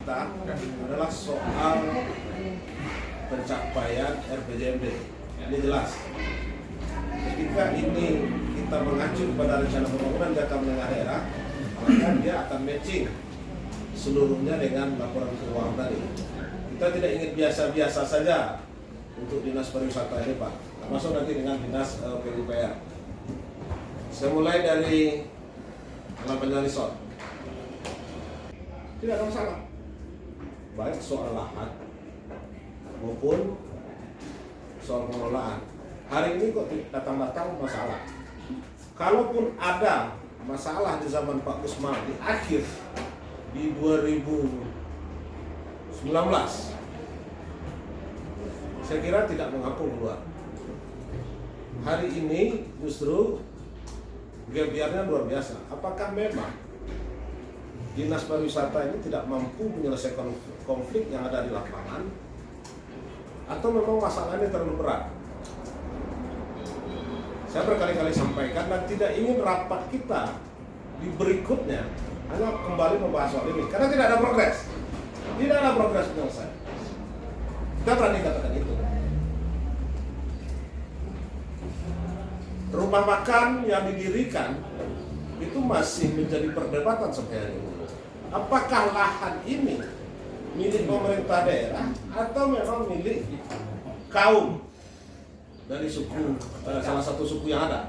kita adalah soal pencapaian RPJMD. Ini jelas. Ketika ini kita mengacu pada rencana pembangunan jangka menengah daerah, maka dia akan matching seluruhnya dengan laporan keuangan tadi. Kita tidak ingin biasa-biasa saja untuk dinas pariwisata ini, Pak. Masuk nanti dengan dinas PUPR. Saya mulai dari Lampanya Resort. Tidak ada masalah, baik soal lahan maupun soal pengelolaan. Hari ini kok datang-datang masalah. Kalaupun ada masalah di zaman Pak Kusmal di akhir di 2019, saya kira tidak mengaku keluar. Hari ini justru gebiarnya luar biasa. Apakah memang dinas pariwisata ini tidak mampu menyelesaikan konflik yang ada di lapangan, atau memang masalahnya terlalu berat? Saya berkali-kali sampaikan dan tidak ingin rapat kita di berikutnya hanya kembali membahas soal ini, karena tidak ada progres. Tidak ada progres penyelesaian. Kita berani katakan itu. Rumah makan yang didirikan itu masih menjadi perdebatan sampai hari ini. Apakah lahan ini milik pemerintah daerah atau memang milik kaum dari suku, salah satu suku yang ada?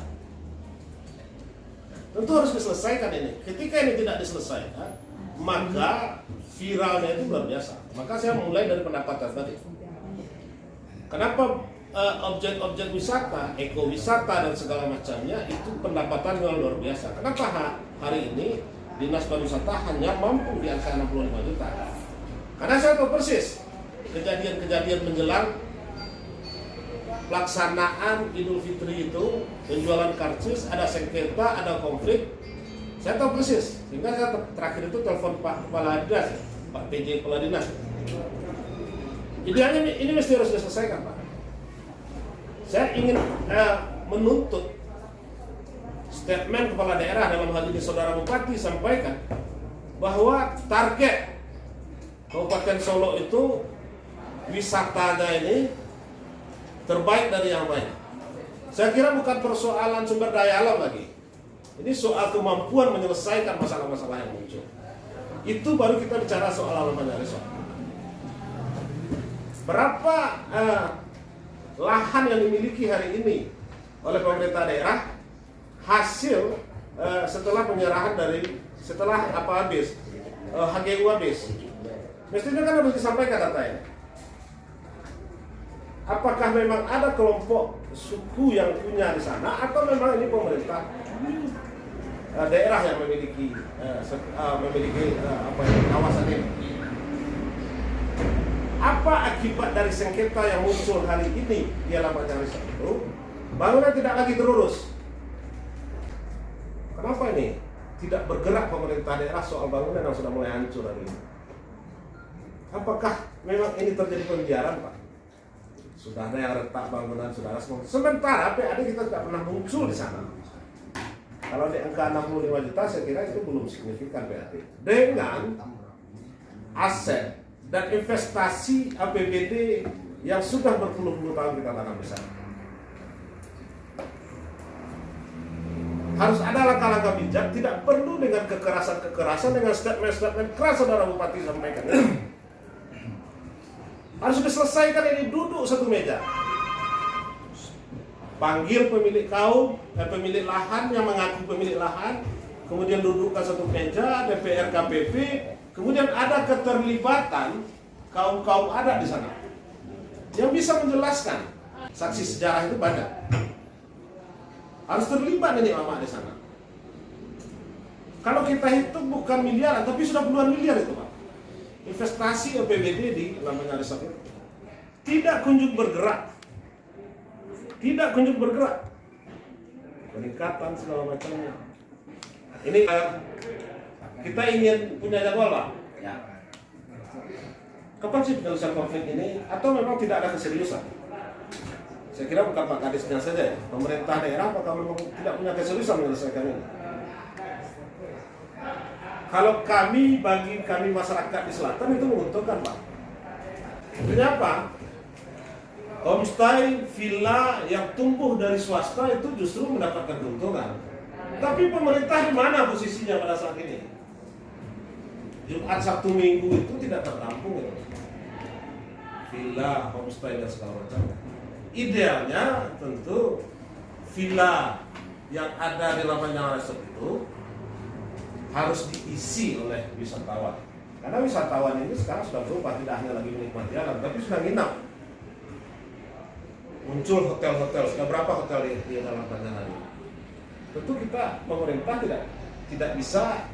Tentu harus diselesaikan ini. Ketika ini tidak diselesaikan, maka viralnya itu luar biasa. Maka saya mulai dari pendapatan tadi. Kenapa objek-objek wisata, ekowisata dan segala macamnya itu pendapatan yang luar biasa? Kenapa hari ini dinas pariwisata hanya mampu di angka 65 juta? Karena saya tahu persis kejadian-kejadian menjelang pelaksanaan Idul Fitri itu, penjualan karcis, ada sengketa, ada konflik. Saya tahu persis, sehingga saya terakhir itu telepon Pak Kepala Dinas, Pak PJ Kepala Dinas. Idealnya ini mesti harus diselesaikan, Pak. Saya ingin menuntut statement kepala daerah, dalam hal ini saudara Bupati, sampaikan bahwa target Kabupaten Solo itu wisatanya ini terbaik dari yang lain. Saya kira bukan persoalan sumber daya alam lagi. Ini soal kemampuan menyelesaikan masalah-masalah yang muncul. Itu baru kita bicara soal Lampanya Resort. Berapa lahan yang dimiliki hari ini oleh pemerintah daerah hasil setelah penyerahan dari habis HGU habis? Mestinya kan harus disampaikan datanya. Apakah memang ada kelompok suku yang punya di sana, atau memang ini pemerintah daerah yang memiliki kawasan ini? Apa akibat dari sengketa yang muncul hari ini di Lampanya Resort itu? Bangunan tidak lagi terurus. Kenapa ini tidak bergerak pemerintah daerah soal bangunan yang sudah mulai hancur hari ini? Apakah memang ini terjadi pembiaran, Pak? Sudah ada yang retak bangunan, sudah ada semua. Sementara PAD kita tidak pernah muncul di sana. Kalau di angka 65 juta, saya kira itu belum signifikan PAD. Dengan aset dan investasi APBD yang sudah berpuluh-puluh tahun kita tanam besar. Harus ada langkah-langkah bijak, tidak perlu dengan kekerasan-kekerasan, dengan statement-statement keras saudara Bupati sampaikan. Harus diselesaikan ini, duduk satu meja. Panggil pemilik kaum, pemilik lahan yang mengaku pemilik lahan, kemudian dudukkan satu meja, DPR KPP, kemudian ada keterlibatan kaum-kaum adat di sana yang bisa menjelaskan. Saksi sejarah itu banyak. Harus terlibat ini Mama di sana. Kalau kita hitung bukan miliaran, tapi sudah puluhan miliar itu, Pak. Investasi APBD di Lampanya Resort itu tidak kunjung bergerak. Tidak kunjung bergerak. Peningkatan segala macamnya. Ini kita ingin punya jadwal, Pak. Ya. Kapan sih penyelesaian konflik ini? Atau memang tidak ada keseriusan? Saya kira bukan Pak Kadisnya saja ya. Pemerintah daerah apakah memang tidak punya keseriusan menyelesaikan ini? Kalau bagi kami masyarakat di selatan itu menguntungkan, Pak. Kenapa? Homestay, villa yang tumbuh dari swasta itu justru mendapatkan keuntungan. Tapi pemerintah di mana posisinya pada saat ini? Jumat, Sabtu, Minggu itu tidak tertampung ya. Villa, homestay dan segala macam. Idealnya tentu villa yang ada di Lapangan Resort itu harus diisi oleh wisatawan. Karena wisatawan ini sekarang sudah berubah, tidak hanya lagi menikmati alam, tapi sudah nginap. Muncul hotel-hotel, sudah berapa hotel di dalam Lapangan ini? Tentu kita pemerintah tidak bisa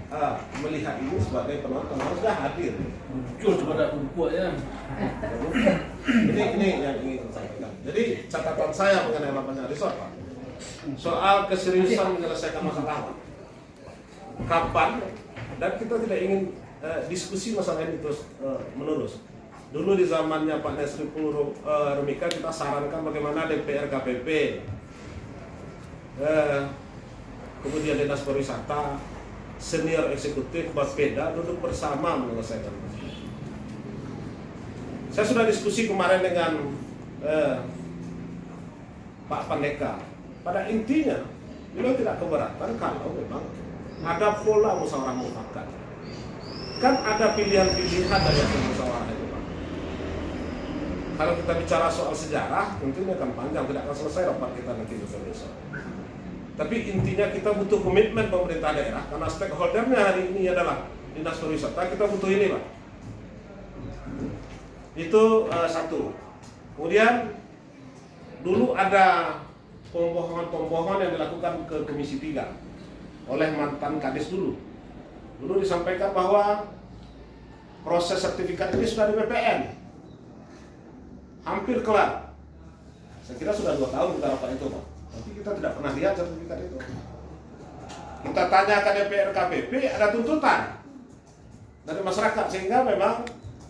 melihat ini sebagai penonton, harus sudah hadir. Muncul cuma ada kumpul ya. Ini yang ingin saya sampaikan. Jadi catatan saya mengenai Lapangan Resort, Pak, soal keseriusan menyelesaikan masalah, kapan, dan kita tidak ingin diskusi masalah ini terus menerus. Dulu di zamannya Pak Nesripul Rumika kita sarankan bagaimana DPR KPP, kemudian Dinas Pariwisata, senior eksekutif, Bapeda duduk bersama menyelesaikan masalah. Saya sudah diskusi kemarin dengan Pak Pandeka. Pada intinya, beliau tidak keberatan kalau memang ada pola musyawarah mufakat. Kan ada pilihan-pilihan dari hasil musyawarah itu, Pak. Kalau kita bicara soal sejarah, tentu ini akan panjang, tidak akan selesai rapat kita nanti besok. Tapi intinya kita butuh komitmen pemerintah daerah, karena stakeholdernya hari ini adalah Dinas Pariwisata, kita butuh ini, Pak. Itu satu. Kemudian dulu ada pembohongan-pembohongan yang dilakukan ke Komisi 3 oleh mantan Kadis dulu. Dulu disampaikan bahwa proses sertifikat ini sudah di BPN, hampir kelar. Saya kira sudah 2 tahun kita rapat itu, Pak. Tapi kita tidak pernah lihat sertifikat itu. Kita tanya ke DPR KPP, ada tuntutan dari masyarakat sehingga memang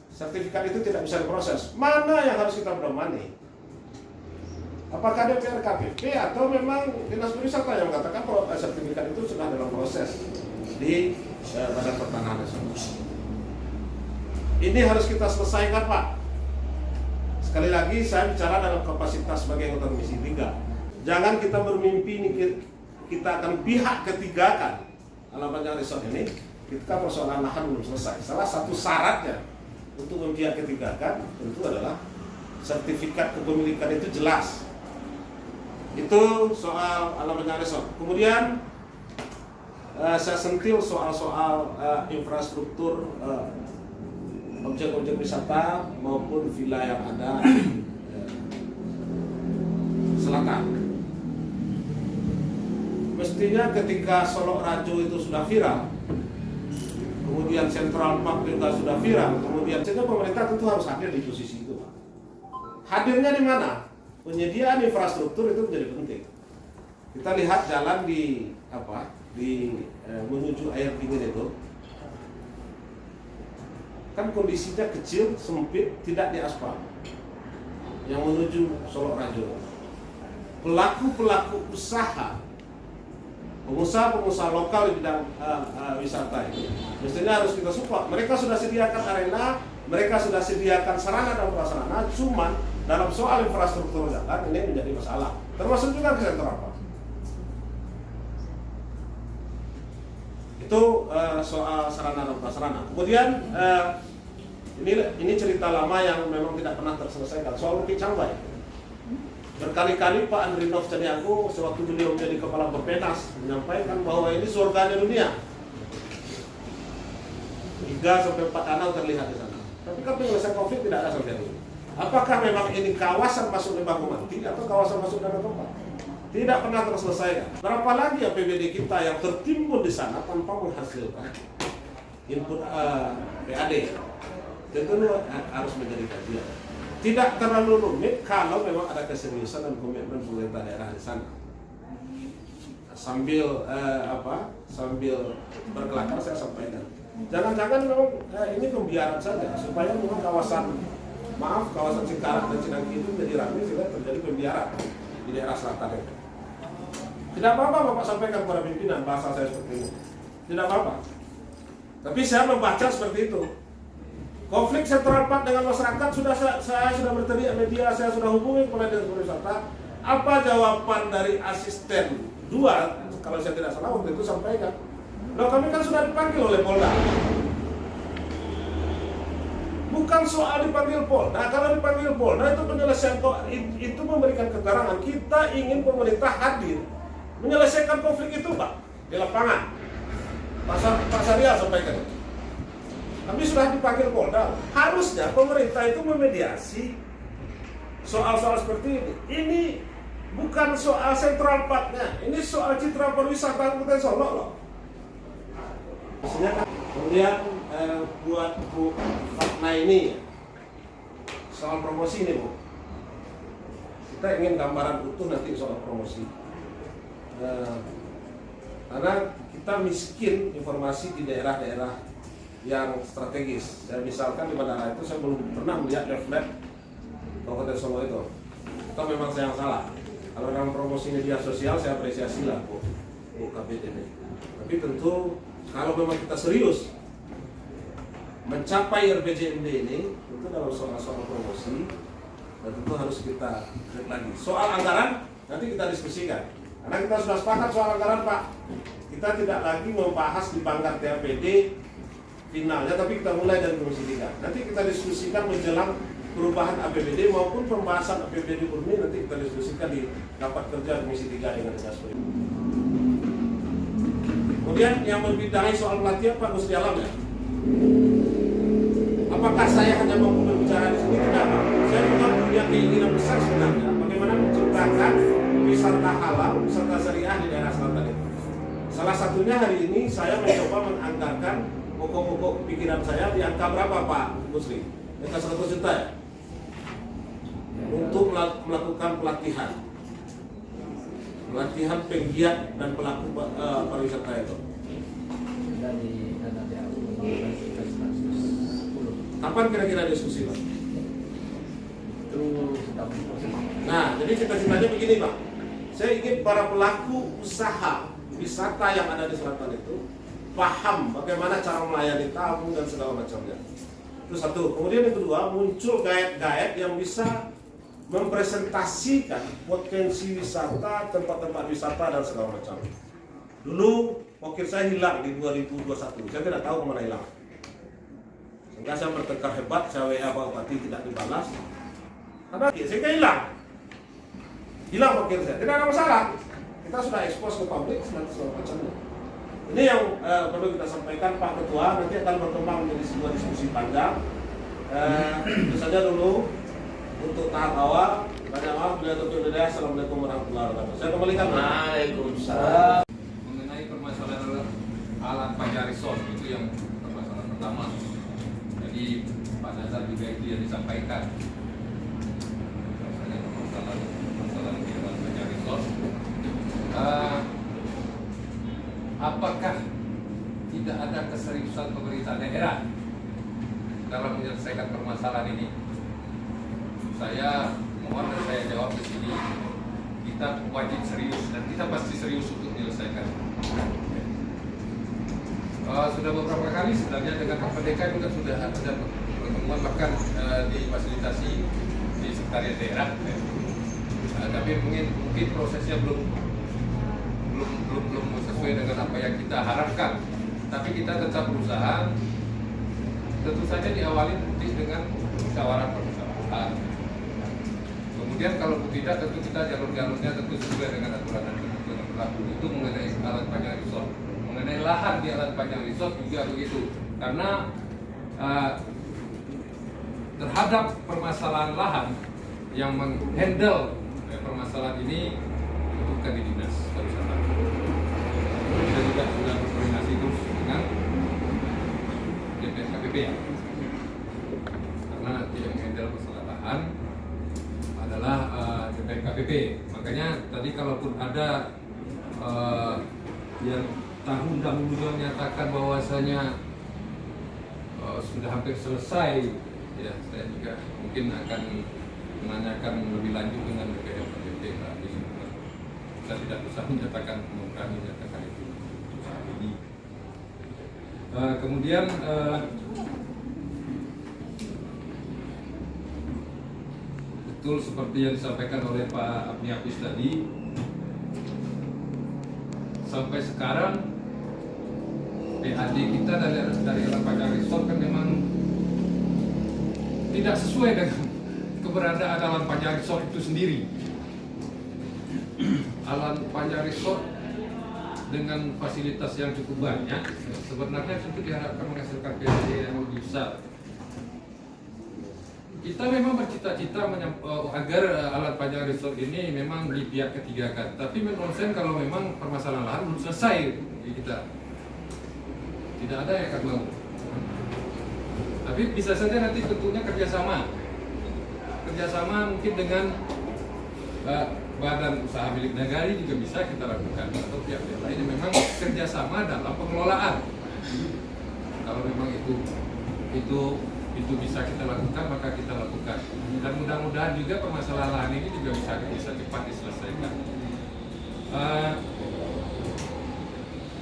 sertifikat itu tidak bisa diproses. Mana yang harus kita pedomani? Apakah DPR KPP atau memang Dinas Pariwisata yang mengatakan bahwa sertifikat itu sudah dalam proses di Badan Pertanahan Nasional? Ini harus kita selesaikan, Pak. Sekali lagi saya bicara dalam kapasitas sebagai anggota Komisi 3. Jangan kita bermimpi ini kita akan pihak ketiga kan Lapangan Resort ini ketika persoalan lahan belum selesai. Salah satu syaratnya untuk mempihak ketiga kan tentu adalah sertifikat kepemilikan itu jelas. Itu soal Lapangan Resort. Kemudian saya sentil soal-soal infrastruktur objek-objek wisata maupun villa yang ada selatan. Mestinya ketika Solok Rajo itu sudah viral, kemudian Central Park juga sudah viral, kemudian sehingga pemerintah tentu harus hadir di posisi itu, Pak. Hadirnya di mana? Penyediaan infrastruktur itu menjadi penting. Kita lihat jalan menuju air dingin itu, kan kondisinya kecil, sempit, tidak diaspal. Yang menuju Solok Rajo, pelaku-pelaku usaha, pengusaha lokal di bidang wisata ini mestinya harus kita support. Mereka sudah sediakan arena, mereka sudah sediakan sarana dan prasarana, cuman dalam soal infrastruktur jalan ini menjadi masalah. Termasuk juga ke Central Park. Itu soal sarana dan prasarana. Kemudian ini cerita lama yang memang tidak pernah terselesaikan, soal Bukit Cangbai. Berkali-kali Pak Andrinov Caniago sewaktu beliau menjadi kepala Bappenas menyampaikan bahwa ini surganya dunia. 3-4 danau terlihat di sana. Tapi kan penyelesaian konflik tidak ada sampai ini. Apakah memang ini kawasan masuk Lembah Kumanti atau kawasan masuk Danau Toba? Tidak pernah terselesaikan. Berapa lagi APBD kita yang tertimbun di sana tanpa menghasilkan input PAD? Tentu harus menjadi kajian. Tidak terlalu rumit kalau memang ada keseriusan dan komitmen pemerintah daerah di sana. Sambil berkelakar saya sampaikan, jangan-jangan memang ini pembiaran saja supaya memang kawasan Cikarang dan Cinangki itu menjadi ramai sehingga terjadi pembiaran di daerah selatan itu. Tidak apa-apa Bapak sampaikan kepada pimpinan bahasa saya seperti ini. Tidak apa-apa. Tapi saya membaca seperti itu. Konflik Central Park dengan masyarakat saya sudah berteriak media, saya sudah hubungi kepala dinas pariwisata. Apa jawaban dari asisten 2, kalau saya tidak salah waktu itu sampaikan, loh kami kan sudah dipanggil oleh Polda. Bukan soal dipanggil Polda, kalau dipanggil Polda itu penyelesaian itu memberikan keterangan kita ingin pemerintah hadir menyelesaikan konflik itu Pak di lapangan. Pak Syariah sampaikan itu. Kami sudah dipanggil Polda, harusnya pemerintah itu memediasi soal-soal seperti ini. Ini bukan soal Central Park-nya, ini soal citra pariwisata Kabupaten Solok loh. Kemudian buat Bu Fatna ini soal promosi ini Bu. Kita ingin gambaran utuh nanti soal promosi. Karena kita miskin informasi di daerah-daerah yang strategis. Dan misalkan di bandara itu saya belum pernah melihat leaflet Kabupaten Solo itu. Atau memang saya yang salah. Kalau dalam promosi media sosial saya apresiasi lah Bu Kabit ini. Tapi tentu kalau memang kita serius mencapai RPJMD ini, tentu dalam soal-soal promosi, dan tentu harus kita lihat lagi. Soal anggaran nanti kita diskusikan. Karena kita sudah sepakat soal anggaran Pak. Kita tidak lagi membahas di banggar TAPD finalnya, tapi kita mulai dari Komisi 3. Nanti kita diskusikan menjelang perubahan APBD maupun pembahasan APBD murni, nanti kita diskusikan di rapat kerja Komisi 3 dengan Dinas Pariwisata. Kemudian yang membidangi soal pelatihan Pak Gusdi Alam ya. Apakah saya hanya mampu berbicara di sini? Tidak Pak. Saya juga punya keinginan besar sebenarnya bagaimana menciptakan wisata halal, wisata syariah di daerah selatan itu. Salah satunya hari ini saya mencoba menganggarkan pokok-pokok pikiran saya di angka berapa Pak Gusdi? Angka 100 juta ya? Untuk melakukan pelatihan penggiat dan pelaku pariwisata itu. Kapan kira-kira diskusi Pak? Nah, jadi cita-citanya begini Pak. Saya ingin para pelaku usaha wisata yang ada di selatan itu paham bagaimana cara melayani tamu dan segala macamnya. Itu satu. Kemudian yang kedua, muncul guide-guide yang bisa mempresentasikan potensi wisata, tempat-tempat wisata dan segala macam. Dulu wakil saya hilang di 2021, saya tidak tahu kemana hilang. Sehingga saya bertengkar hebat, saya WA Pak Bupati tidak dibalas. Karena sehingga hilang wakil saya, tidak ada masalah. Kita sudah ekspos ke publik dan segala macamnya. Ini yang perlu kita sampaikan Pak Ketua, nanti akan berkembang menjadi sebuah diskusi panjang. Itu saja dulu untuk tahap awal. Banyak maaf bila tertutup. Assalamualaikum warahmatullahi wabarakatuh. Saya kembalikan. Waalaikumsalam. Mengenai permasalahan alat pajak resort itu yang permasalahan pertama. Jadi Pak Nazar juga itu yang disampaikan. Masalah di alat pajak resort. Apakah tidak ada keseriusan pemerintah daerah dalam menyelesaikan permasalahan ini? Saya mohon dan saya jawab di sini, kita wajib serius dan kita pasti serius untuk menyelesaikan. Sudah beberapa kali sebenarnya dengan KPDK juga sudah ada pertemuan bahkan difasilitasi di sekretariat daerah. Tapi mungkin prosesnya belum sesuai dengan apa yang kita harapkan. Tapi kita tetap berusaha. Tentu saja diawali nanti dengan musyawarah permusyawaratan. Kemudian kalau tidak, tentu kita jalur-jalurnya tentu sesuai dengan aturan dan ketentuan berlaku. Itu mengenai alat pajak resort. Mengenai lahan di alat pajak resort juga begitu. Karena terhadap permasalahan lahan yang menghandle permasalahan ini bukan di dinas pariwisata. Kita juga sudah berkoordinasi terus dengan DPRKPP ya. Karena yang menghandle masalah lahan adalah DPRKPP. Makanya tadi kalaupun ada yang tahun dahulu menyatakan bahwasanya sudah hampir selesai, ya saya juga mungkin akan menanyakan lebih lanjut dengan DPRKPP. Kita tidak bisa menyatakan, kami menyatakan itu saat ini. Kemudian betul seperti yang disampaikan oleh Pak Abni Apis tadi, sampai sekarang PAD kita dari Alan Panjang Resort kan memang tidak sesuai dengan keberadaan Alan Panjang Resort itu sendiri. Alan Panjang Resort dengan fasilitas yang cukup banyak sebenarnya tentu diharapkan menghasilkan PAD yang lebih besar. Kita memang bercita-cita agar Alan Panjang Resort ini memang di pihak ketiga kan. Tapi menurut saya kalau memang permasalahan lahan belum selesai di kita, tidak ada yang akan mau. Tapi bisa saja nanti tentunya kerjasama mungkin dengan badan usaha milik negara juga bisa kita lakukan, atau pihak lain yang memang kerjasama dalam pengelolaan. Kalau memang itu bisa kita lakukan, maka kita lakukan. Dan mudah-mudahan juga permasalahan ini juga bisa cepat diselesaikan.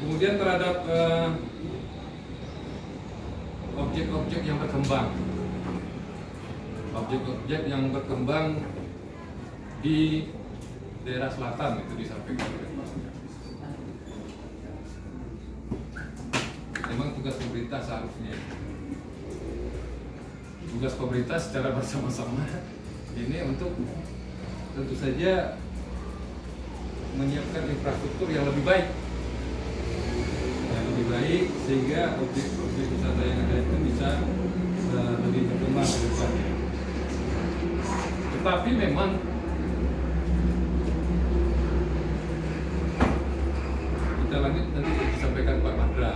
Kemudian terhadap objek-objek yang berkembang di daerah selatan itu disampaikan oleh Pak Apis. Memang tugas pemerintah seharusnya, tugas pemerintah secara bersama-sama ini untuk tentu saja menyiapkan infrastruktur yang lebih baik, sehingga objek-objek wisata yang ada itu bisa lebih berkembang ke depannya. Tetapi memang kita lanjut nanti disampaikan Pak Madra.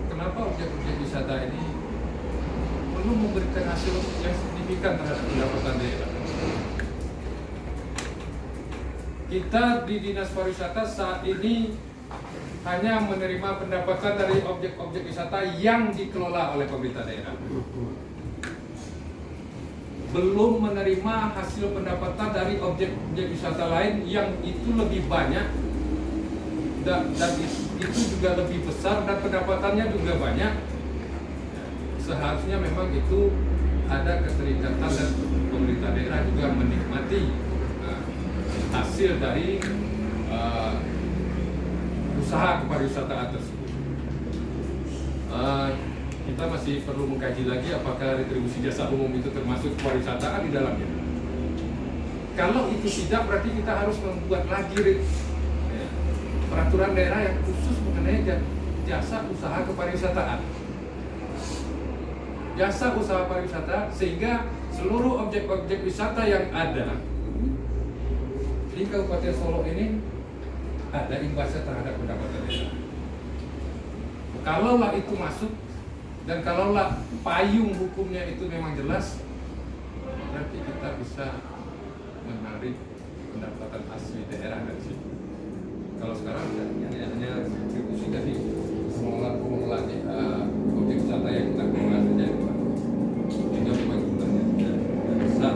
Kenapa objek-objek wisata ini belum memberikan hasil yang signifikan terhadap pendapatan daerah? Kita di Dinas Pariwisata saat ini hanya menerima pendapatan dari objek-objek wisata yang dikelola oleh pemerintah daerah. Belum menerima hasil pendapatan dari objek-objek wisata lain yang itu lebih banyak dan itu juga lebih besar dan pendapatannya juga banyak. Seharusnya memang itu ada keterikatan dan pemerintah daerah juga menikmati hasil dari usaha kepariwisataan tersebut. Kita masih perlu mengkaji lagi apakah retribusi jasa umum itu termasuk kepariwisataan di dalamnya. Kalau itu tidak, berarti kita harus membuat lagi peraturan daerah yang khusus mengenai jasa usaha kepariwisataan. Jasa usaha pariwisata, sehingga seluruh objek-objek wisata yang ada di Kabupaten Solo ini ada imbasnya terhadap pendapatan daerah. Kalaulah itu masuk dan kalaulah payung hukumnya itu memang jelas, nanti kita bisa menarik pendapatan asli daerah dari situ. Kalau sekarang hanya distribusi dari pengelola objek wisata yang kita kelola saja, sehingga memang jumlahnya tidak besar.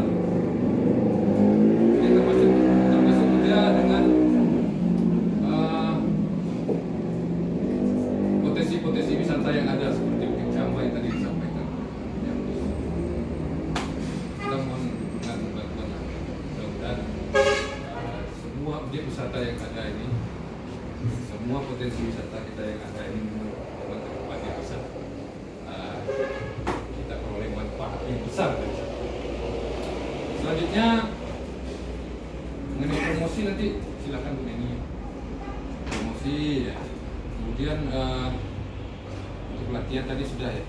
Ini termasuk juga dengan potensi-potensi wisata yang ada seperti Bukit Jambai tadi disampaikan. Kita mohon dengan bantuan mudah-mudahan semua objek wisata yang ada ini, semua potensi wisata kita yang ada ini memang ke depannya bisa kita peroleh manfaat yang besar dari sana. Selanjutnya mengenai promosi, nanti silakan Bu Neni. Promosi ya. Kemudian untuk pelatihan tadi sudah ya.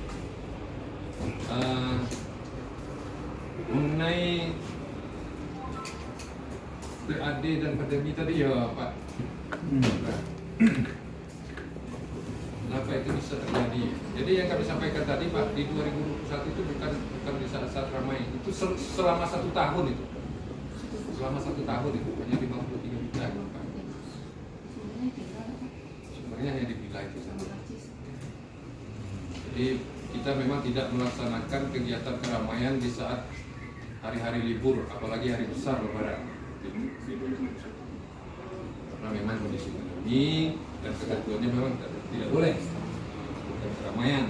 Mengenai PAD dan pandemi tadi ya Pak. Kenapa itu bisa terjadi? Jadi yang kami sampaikan tadi Pak, di 2021 itu bukan di saat-saat ramai, itu selama 1 tahun itu. Selama 1 tahun itu hanya 53 juta Pak. Sebenarnya hanya dibilang itu saja. Jadi kita memang tidak melaksanakan kegiatan keramaian di saat hari-hari libur, apalagi hari besar Lebaran. Karena memang kondisi pandemi dan ketentuannya memang tidak boleh keramaian.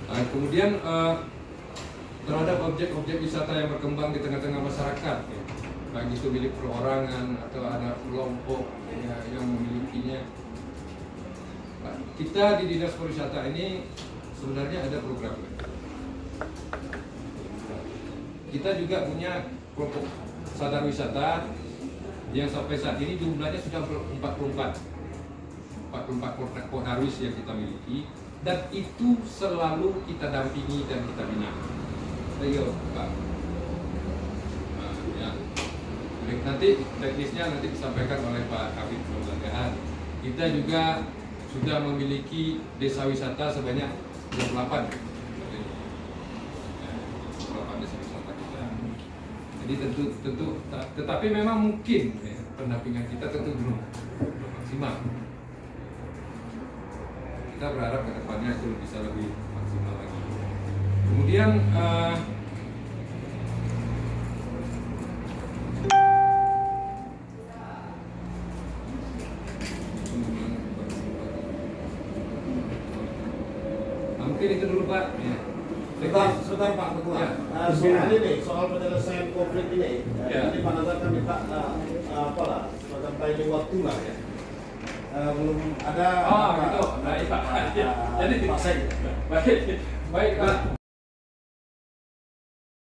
Kemudian terhadap objek-objek wisata yang berkembang di tengah-tengah masyarakat, ya, baik itu milik perorangan atau ada kelompok ya, yang memilikinya. Nah, kita di Dinas Pariwisata ini sebenarnya ada program. Kita juga punya kelompok sadar wisata yang sampai saat ini jumlahnya sudah 44 Pornarwis yang kita miliki, dan itu selalu kita dampingi dan kita bina. Ayo, Pak. Nah, ya. Nanti teknisnya nanti disampaikan oleh Pak Kabid Pembangunan. Kita juga sudah memiliki desa wisata sebanyak 28. 28 desa wisata kita. Jadi tentu tetapi memang mungkin ya, pendampingan kita tentu belum maksimal. Kita berharap ke depannya itu bisa lebih maksimal lagi. Kemudian mungkin itu dulu Pak. Ya. Sebentar Pak Ketua. Ya. Soal ini, soal penyelesaian konflik ini, Ya. tadi Pak Nazar kan minta apalah, semacam timing waktu lah ya. Belum ada. Oh gitu, baik Pak. Jadi Pak Sek. baik Pak.